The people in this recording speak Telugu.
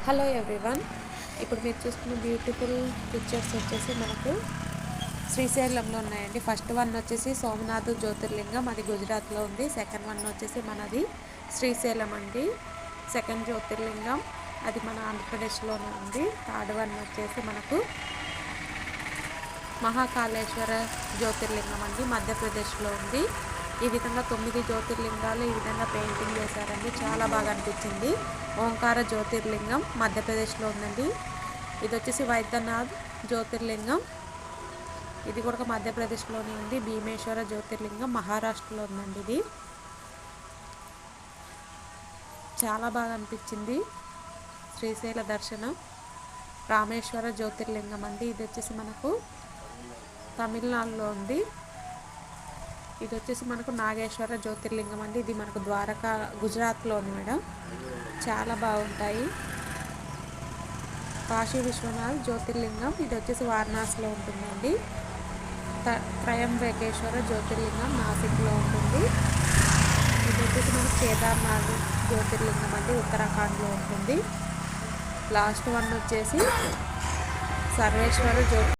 Hello everyone. ఇప్పుడు మీరు చూస్తున్న బ్యూటిఫుల్ పిక్చర్స్ వచ్చేసి మనకు శ్రీశైలంలో ఉన్నాయండి. ఫస్ట్ వన్ వచ్చేసి సోమనాథ్ జ్యోతిర్లింగం, అది గుజరాత్లో ఉంది. సెకండ్ వన్ వచ్చేసి మనది శ్రీశైలం అండి. సెకండ్ జ్యోతిర్లింగం అది మన ఆంధ్రప్రదేశ్లోనే ఉంది. థర్డ్ వన్ వచ్చేసి మనకు మహాకాళేశ్వర జ్యోతిర్లింగం అండి, మధ్యప్రదేశ్లో ఉంది. ఈ విధంగా 9 జ్యోతిర్లింగాలు ఈ విధంగా పెయింటింగ్ చేశారండి. చాలా బాగా అనిపించింది. ఓంకార జ్యోతిర్లింగం మధ్యప్రదేశ్లో ఉందండి. ఇది వచ్చేసి వైద్యనాథ్ జ్యోతిర్లింగం, ఇది కూడా మధ్యప్రదేశ్లోనే ఉంది. భీమేశ్వర జ్యోతిర్లింగం మహారాష్ట్రలో ఉందండి. ఇది చాలా బాగా అనిపించింది శ్రీశైల దర్శనం. రామేశ్వర జ్యోతిర్లింగం అండి, ఇది వచ్చేసి మనకు తమిళనాడులో ఉంది. ఇది వచ్చేసి మనకు నాగేశ్వర జ్యోతిర్లింగం అండి, ఇది మనకు ద్వారకా గుజరాత్లో ఉంది మేడం. చాలా బాగుంటాయి. కాశీ విశ్వనాథ్ జ్యోతిర్లింగం, ఇది వచ్చేసి వారణాసిలో ఉంటుందండి. త్రయంబకేశ్వర జ్యోతిర్లింగం నాసిక్లో ఉంటుంది. ఇది వచ్చేసి మనకు కేదార్నాథ్ జ్యోతిర్లింగం అండి, ఉత్తరాఖండ్లో ఉంటుంది. లాస్ట్ వన్ వచ్చేసి సర్వేశ్వర జ్యోతి